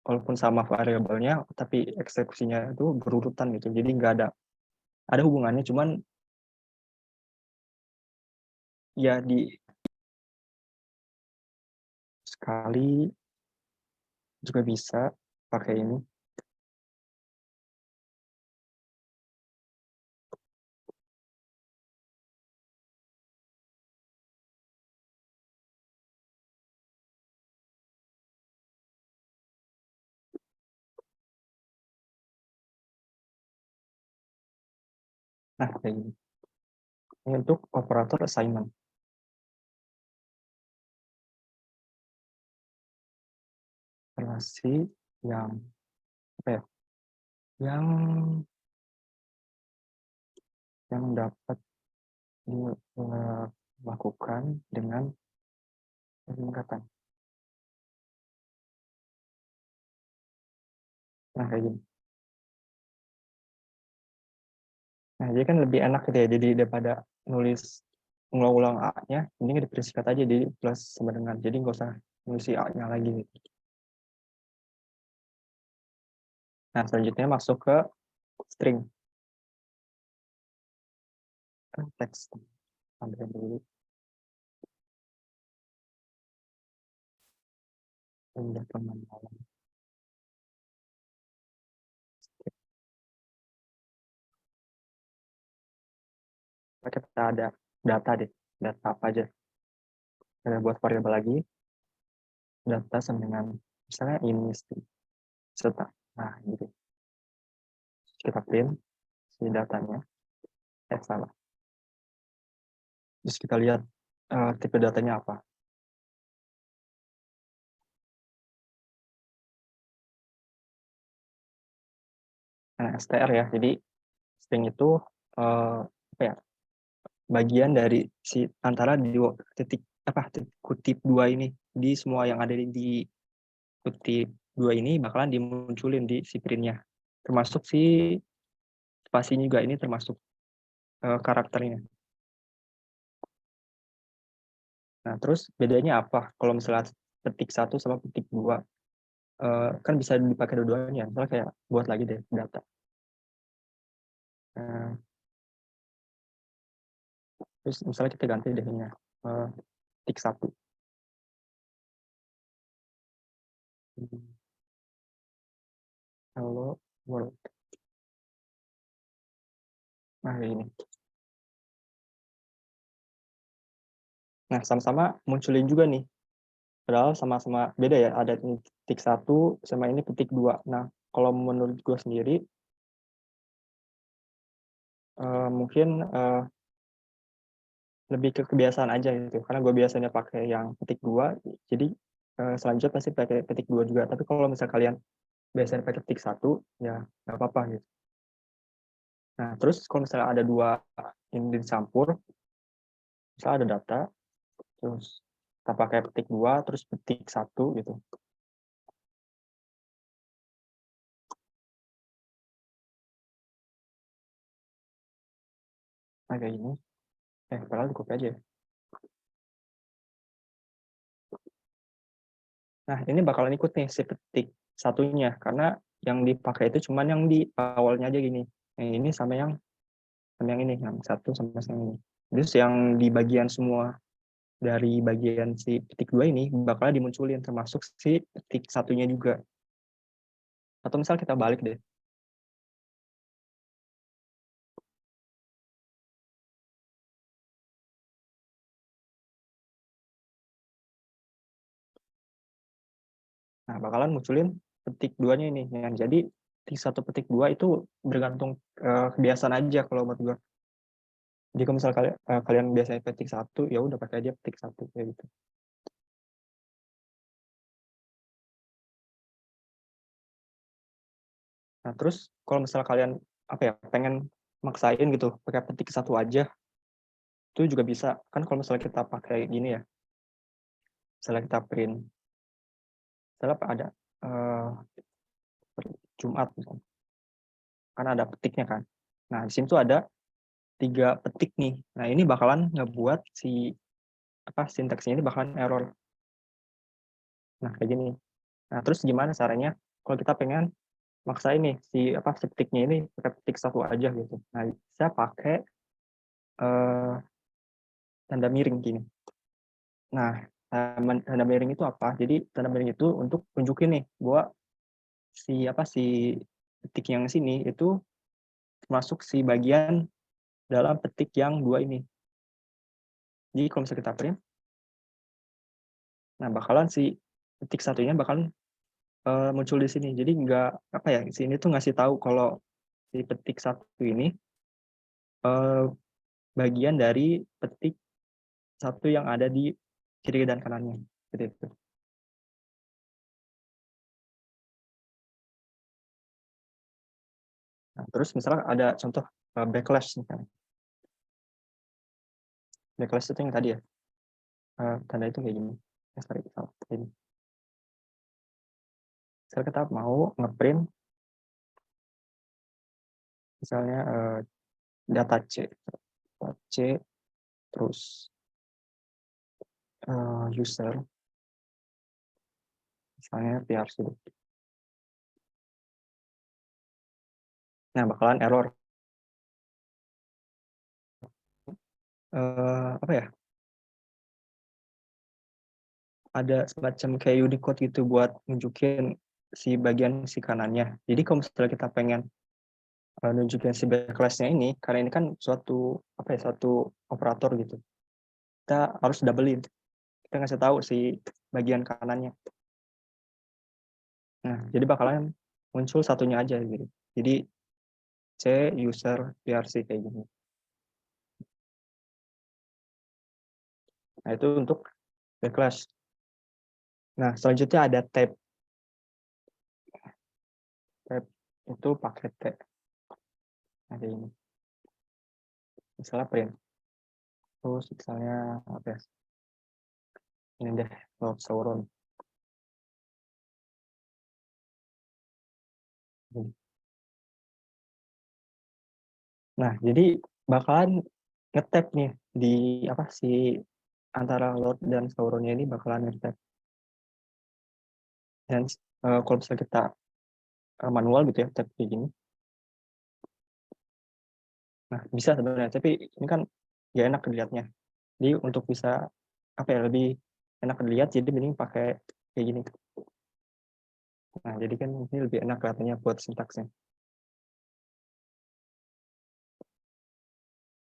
walaupun sama variabelnya, tapi eksekusinya itu berurutan gitu. Jadi nggak ada hubungannya, cuman ya di sekali juga bisa pakai ini. Nah, kayak gini. Ini untuk operator assignment. Relasi yang apa ya? Yang dapat dilakukan dengan peningkatan. Nah, kayak gini. Nah, jadi kan lebih enak gitu ya. Jadi daripada nulis ngulang-ulang A-nya, ini dipersingkat aja di plus sama dengan. Jadi nggak usah nulis si A-nya lagi. Nah, selanjutnya masuk ke string. Teks. Ambil dulu. Pindah ke manual. Kita ada data deh. Data apa aja. Kita buat variabel lagi. Data sama dengan misalnya ini serta. Nah, gitu. Kita print si datanya. Salah. Terus kita lihat tipe datanya apa. Nah, str ya. Jadi string itu apa ya? Bagian dari si antara dua titik kutip dua ini. Di semua yang ada di kutip dua ini bakalan dimunculin di si printnya. Termasuk si spasinya juga, ini termasuk karakternya. Nah, terus bedanya apa kalau misalnya petik 1 sama petik 2? Kan bisa dipakai dua-duanya. Misalnya kayak buat lagi deh data. Terus misalnya kita ganti deh ini petik 1. Hello world. Nah, ini. Nah, sama-sama munculin juga nih. Padahal sama-sama beda ya. Ada petik 1 sama ini petik 2. Nah, kalau menurut gue sendiri, mungkin lebih ke kebiasaan aja gitu. Karena gue biasanya pakai yang petik 2, jadi selanjutnya pasti pakai petik 2 juga. Tapi kalau misalnya kalian biasanya pakai petik 1, ya nggak apa-apa gitu. Nah, terus kalau misalnya ada dua ini dicampur, misalnya ada data, terus kita pakai petik 2, terus petik 1 gitu. Nah, kayak gini. Padahal cukup aja. Nah, ini bakalan ikut nih si petik 1-nya, karena yang dipakai itu cuman yang di awalnya aja gini. Yang ini sama yang ini, yang 1 sama yang ini. Terus yang di bagian semua dari bagian si petik 2 ini bakal dimunculin termasuk si petik 1-nya juga. Atau misal kita balik deh. Nah, bakalan munculin petik 2-nya ini. Yang jadi petik 1 petik 2 itu bergantung kebiasaan aja kalau buat gue. Jadi kalau misal kalian biasanya petik 1, ya udah pakai aja petik 1 kayak gitu. Nah, terus kalau misalnya kalian pengen maksain gitu pakai petik 1 aja, itu juga bisa. Kan kalau misalnya kita pakai gini ya, misalnya kita print, misalnya ada Jumat misalnya, kan ada petiknya kan. Nah, di sini tuh ada 3 petik nih. Nah, ini bakalan ngebuat si sintaksnya ini bakalan error. Nah, kayak gini. Nah, terus gimana caranya kalau kita pengen maksain nih si petiknya ini pakai petik 1 aja gitu. Nah, bisa pakai tanda miring gini. Nah, tanda miring itu apa? Jadi tanda miring itu untuk tunjukin nih bahwa si petik yang sini itu masuk si bagian dalam petik yang 2 ini. Jadi kalau misalnya kita print, nah bakalan si petik 1-nya bakalan muncul di sini. Jadi nggak sini tuh ngasih tahu kalau si petik 1 ini bagian dari petik satu yang ada di kiri dan kanannya, seperti itu. Nah, terus misalnya ada contoh backlash misalnya. Backlash itu yang tadi ya, tanda itu kayak gini. Sorry, salah. Ini. Misalnya kita mau ngeprint misalnya data C, terus user, misalnya PRC. Nah, bakalan error. Apa ya? Ada semacam kayak Unicode gitu buat nunjukin si bagian si kanannya. Jadi kalau misalnya kita pengen nunjukin si backlash-nya ini, karena ini kan suatu operator gitu. Kita harus doublein. Kita ngasih tahu si bagian kanannya. Nah, jadi bakalan muncul satunya aja gitu. Jadi C user PRC kayak gini. Nah, itu untuk backlash. Nah, selanjutnya ada tab. Tab itu pakai T. Ada ini. Misalnya print. Terus misalnya apa ya? Ini deh, Lord Sauron. Nah, jadi bakalan nge-tab nih di apa sih antara Lord dan Sauronnya ini bakalan nge-tab. Dan kalau misalnya kita manual gitu ya, tab kayak gini. Nah, bisa sebenarnya, tapi ini kan gak enak dilihatnya. Jadi untuk bisa apa ya, lebih enak dilihat, jadi mending pakai kayak gini. Nah, jadi kan ini lebih enak kelihatannya buat sintaksnya.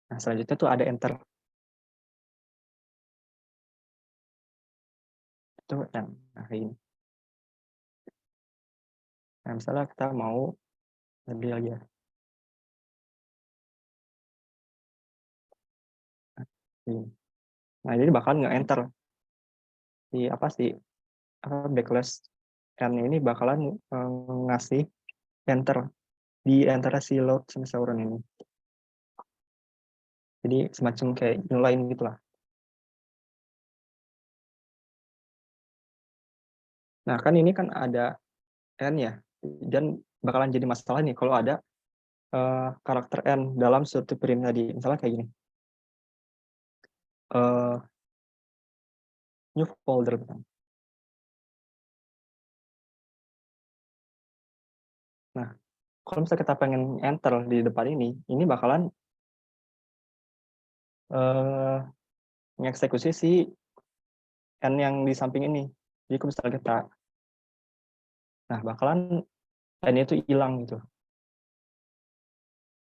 Nah, selanjutnya tuh ada enter. Itu yang nah, ini. Nah, misalnya kita mau lebih lagi ya. Nah, ini. Nah, jadi bakal nge-enter si apa sih backlash n ini bakalan ngasih enter di antara si Lord sama Sauron ini. Jadi semacam kayak nyulain gitulah. Nah, kan ini kan ada n ya, dan bakalan jadi masalah nih kalau ada karakter n dalam suatu print tadi. Misalnya kayak gini. New folder. Nah, kalau misalnya kita pengen enter di depan ini bakalan mengeksekusi si n yang di samping ini. Jadi kalau misalnya kita, nah bakalan n itu hilang gitu.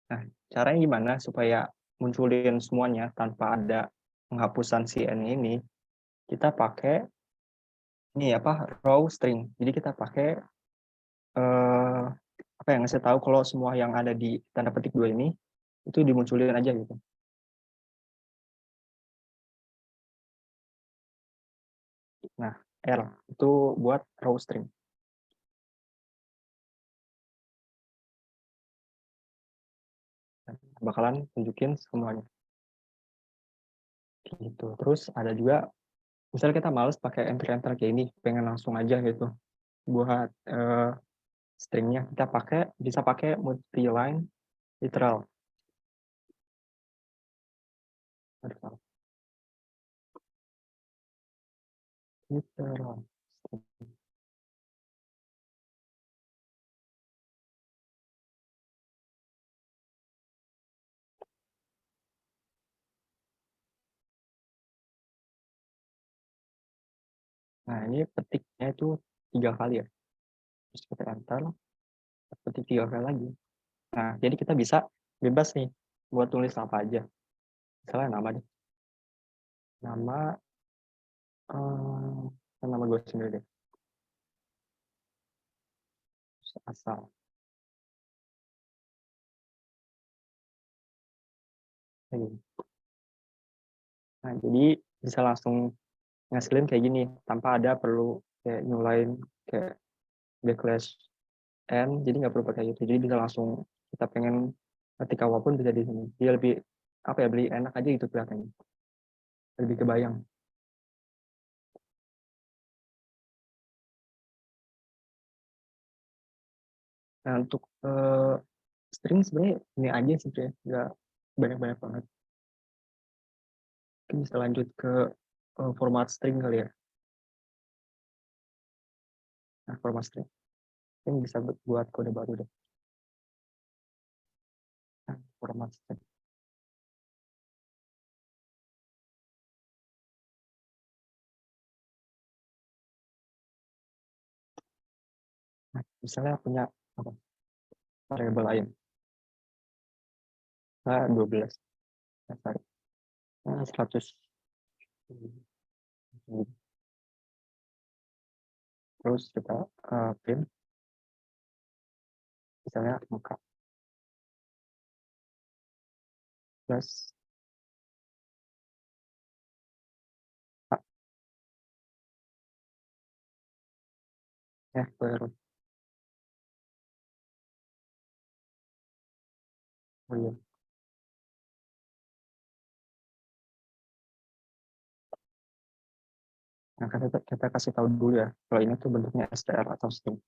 Nah, caranya gimana supaya munculin semuanya tanpa ada penghapusan si n ini? Kita pakai ini apa raw string. Jadi kita pakai apa yang ngasih tahu kalau semua yang ada di tanda petik 2 ini itu dimunculin aja gitu. Nah, R itu buat raw string. Bakalan tunjukin semuanya. Gitu. Terus ada juga misalnya kita males pakai enter kayak ini, pengen langsung aja gitu buat stringnya, kita bisa pakai multi-line literal. Literal. Nah, ini petiknya itu 3 kali ya. Terus kita enter, petik 3 kali lagi. Nah, jadi kita bisa bebas nih buat tulis apa aja. Misalnya nama deh. Nama nama gue sendiri deh. Asal. kayak gini. Nah, jadi bisa langsung ngasilin kayak gini tanpa ada perlu kayak nyulain kayak backlash n, jadi nggak perlu pakai itu. Jadi bisa langsung kita pengen ketik apapun bisa di sini. Dia lebih apa ya, beli enak aja gitu kelihatannya. Lebih kebayang. Nah, untuk string sebenarnya ini aja sih ya, nggak banyak-banyak banget. Mungkin bisa lanjut ke format string kali ya. Nah, format string ini bisa buat kode baru deh. Nah, format string. Nah, misalnya punya apa, variabel lain. Nah, 12. Nah, sorry. Nah, 100. Terus kita print misalnya angka plus A, ya baru. Oh, iya. Nah, kita kasih tahu dulu ya, kalau ini tuh bentuknya str atau string.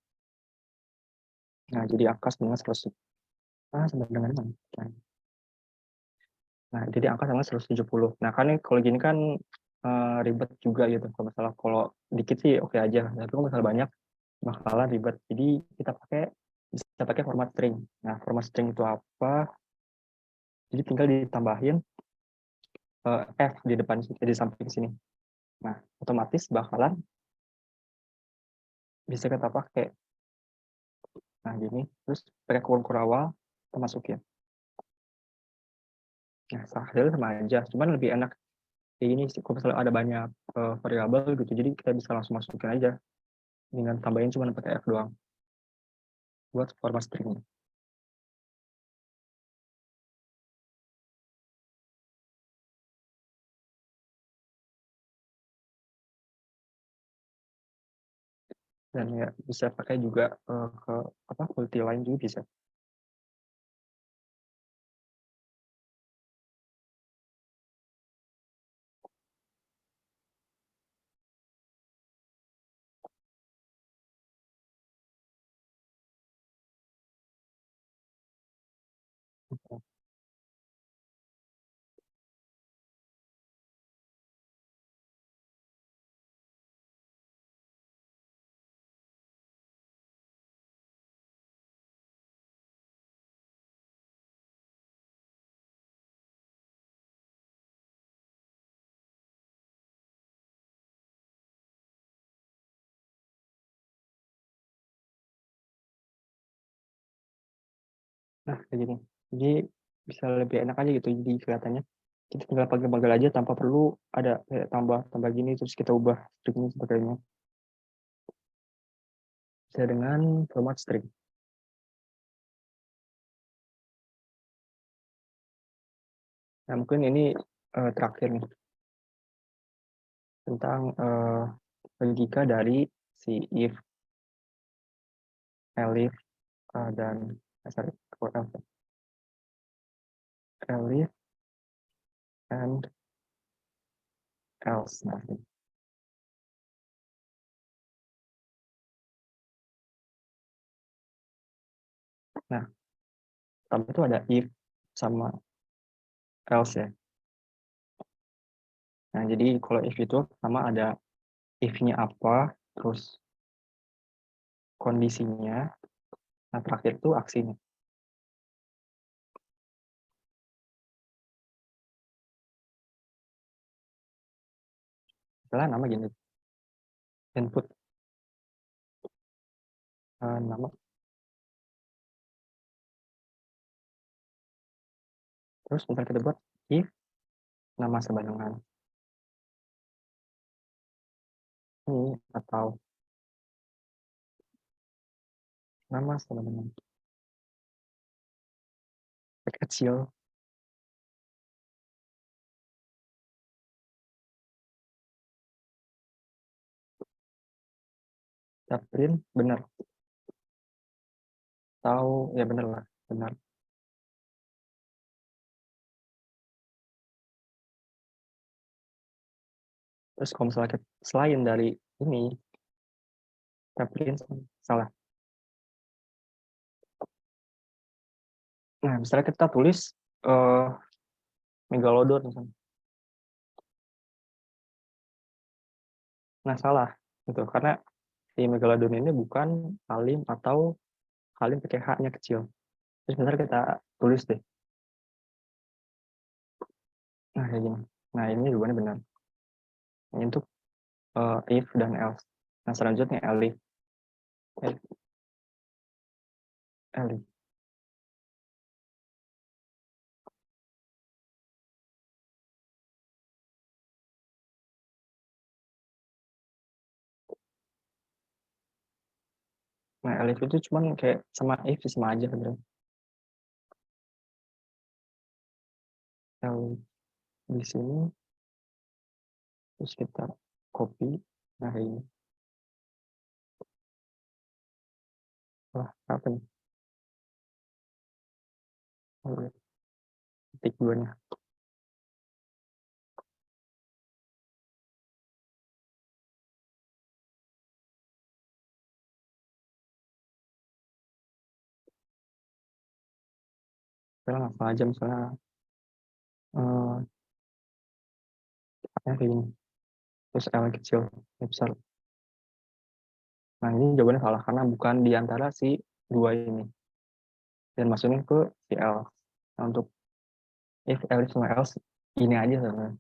Nah, jadi angka sama 100. Sama dengan mana? Nah, jadi angka sama 170. Nah, kan kalau gini kan ribet juga gitu. Kalau misalnya kalau dikit sih oke aja. Tapi kalau misalnya banyak bakalan ribet. Jadi kita bisa pakai format string. Nah, format string itu apa? Jadi tinggal ditambahin f di depan di samping sini. Nah, otomatis bakalan bisa kita pakai. Nah, gini. Terus pakai kurung awal kita masukin. Nah, hasilnya sama aja. Cuman lebih enak kayak gini sih. Kalau misalnya ada banyak variabel gitu. Jadi kita bisa langsung masukin aja. Dengan tambahin cuma pakai f doang. Buat format string. Dan ya bisa pakai juga ke apa, multi line juga bisa. Nah, kayak gini. Jadi bisa lebih enak aja gitu. Jadi kelihatannya kita tinggal pakai aja tanpa perlu ada kayak tambah gini terus kita ubah stringnya sebagainya. Bisa dengan format string. Nah, mungkin ini terakhir nih tentang logika dari si if, elif, dan sorry, elif and else. Nah, pertama itu ada if sama else ya. Nah, jadi kalau if itu sama ada if-nya apa, terus kondisinya, nah terakhir itu aksinya. Misalnya nama gini, input nama, terus misalnya kita buat if nama sebarengan ini atau nama sebarengan kecil kita print benar. Tahu ya benar lah, benar. Terus kalau misalnya selain dari ini, kita print salah. Nah, misalnya kita tulis Megalodon misalnya. Nah, salah gitu karena si Megalodon ini bukan Halim atau Halim pakai H-nya kecil. Terus sebentar kita tulis deh. Nah, kayak gini. Nah, ini jawabannya benar. Ini untuk if dan else. Nah, selanjutnya elif. Elif. Nah, elif itu cuman kayak sama if sama aja sebenarnya. Elif di sini terus kita copy. Nah, kayak ini. Wah, apa nih? Titik duanya. Kita langsung aja misalnya kayak gini. Terus L kecil, L besar. Nah, ini jawabannya salah karena bukan di antara si dua ini. Dan maksudnya ke si L. Nah, untuk if else sama else ini aja sebenarnya.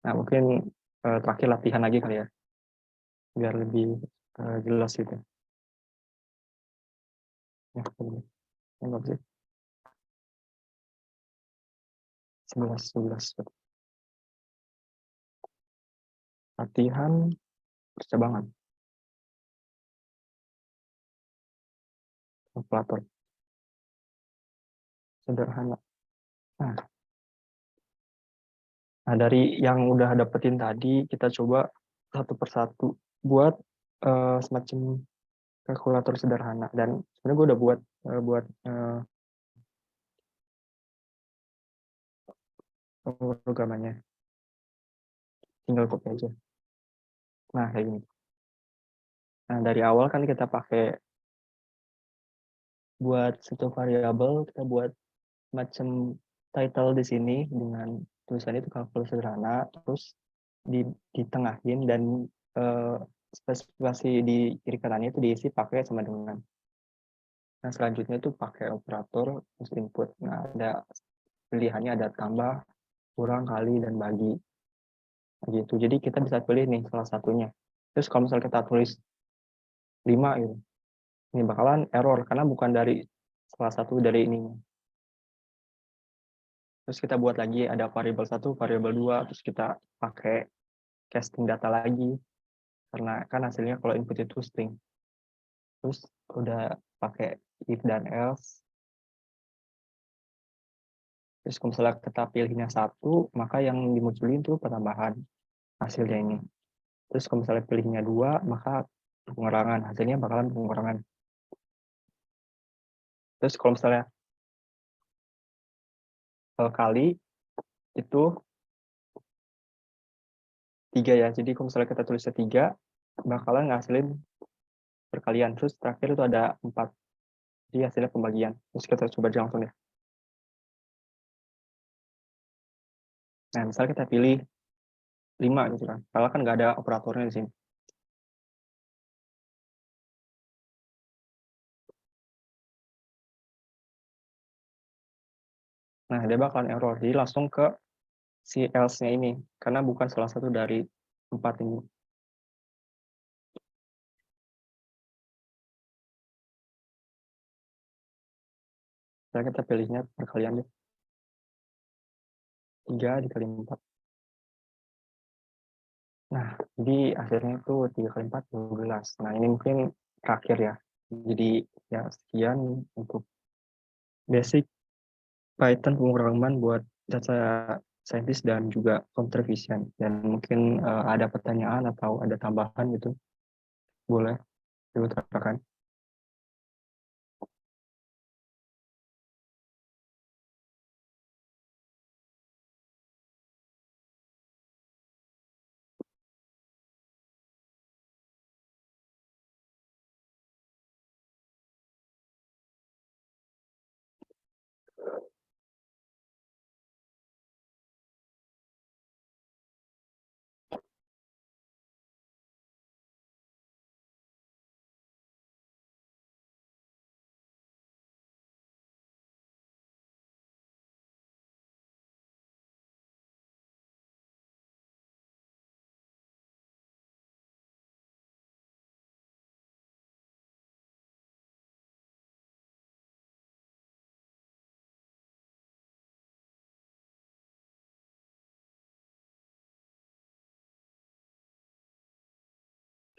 Nah, mungkin terakhir latihan lagi kali ya. Biar lebih jelas gitu. Ya, enggak sih. 11. Latihan percabangan. Kalkulator. Sederhana. Nah, dari yang udah dapetin tadi, kita coba satu persatu buat semacam kalkulator sederhana. Dan sebenarnya gue udah buat programannya. Tinggal copy aja. Nah, kayak gini. Nah, dari awal kan kita pakai buat satu variabel, kita buat macam title di sini dengan tulisan itu kalkulus sederhana, terus ditengahin dan spesifikasi di kiri kanannya itu diisi pakai sama dengan. Nah, selanjutnya itu pakai operator terus input. Nah, ada pilihannya ada tambah, kurang, kali, dan bagi. Gitu. Jadi kita bisa pilih nih salah satunya. Terus kalau misalnya kita tulis 5 gitu, ini bakalan error karena bukan dari salah satu dari ini. Terus kita buat lagi ada variabel 1, variabel 2, terus kita pakai casting data lagi karena kan hasilnya kalau input itu string. Terus udah pakai if dan else. Terus kalau misalnya kita pilihnya 1, maka yang dimunculin itu penambahan hasilnya ini. Terus kalau misalnya pilihnya 2, maka pengurangan, hasilnya bakalan pengurangan. Terus kalau misalnya kali itu 3 ya. Jadi kalau misalnya kita tulisnya 3, bakalan ngasilin perkalian. Terus terakhir itu ada 4. Jadi hasilnya pembagian. Terus kita coba aja langsung ya. Nah, misalnya kita pilih 5 gitu kan. Kalau kan nggak ada operatornya di sini. Nah, dia bakalan error. Jadi langsung ke si else-nya ini. Karena bukan salah satu dari 4 ini. Misalnya kita pilihnya perkalian deh. 3 dikali 4. Nah, jadi akhirnya itu 3 kali 4, 12. Nah, ini mungkin terakhir ya. Jadi ya sekian untuk basic Python pemrograman buat data scientist dan juga computer vision. Dan mungkin ada pertanyaan atau ada tambahan gitu. boleh diutarakan.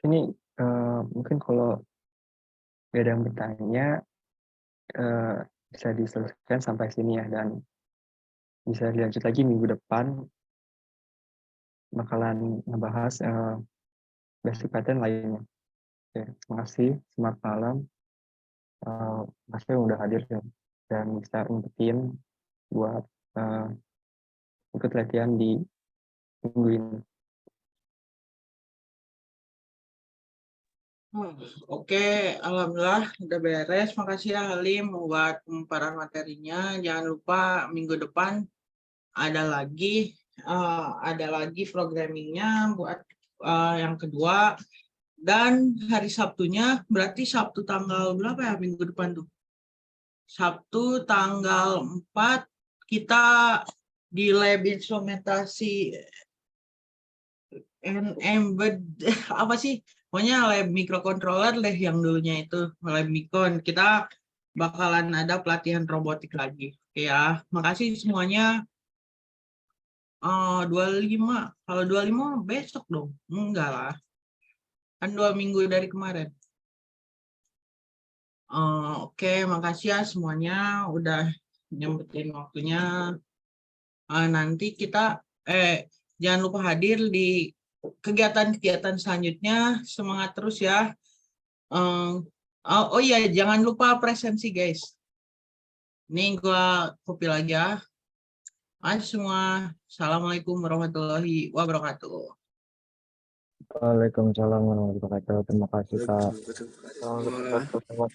Ini mungkin kalau ada yang bertanya bisa diselesaikan sampai sini ya, dan bisa dilanjut lagi minggu depan bakalan ngebahas basic pattern lainnya. Oke, terima kasih. Selamat malam. Mas yang udah hadir dan bisa ngikutin buat ikut latihan di minggu ini. Oke, alhamdulillah udah beres. Makasih ya Halim buat pemaparan materinya. Jangan lupa minggu depan ada lagi programmingnya buat yang kedua. Dan hari Sabtunya berarti Sabtu tanggal berapa ya minggu depan tuh? Sabtu tanggal 4 kita di lab instrumentasi embed apa sih? Pokoknya lab microcontroller deh yang dulunya itu lab Micron. Kita bakalan ada pelatihan robotik lagi. Oke ya, makasih semuanya. 25. Kalau 25 besok dong. Enggak lah. Kan 2 minggu dari kemarin. Oke, makasih ya semuanya udah nyempetin waktunya. Nanti kita jangan lupa hadir di kegiatan-kegiatan selanjutnya. Semangat terus ya. Oh iya, jangan lupa presensi guys. Ini gua copy lagi ya. Semua. Assalamualaikum warahmatullahi wabarakatuh. Waalaikumsalam warahmatullahi wabarakatuh. Terima kasih Kak. Waalaikumsalam.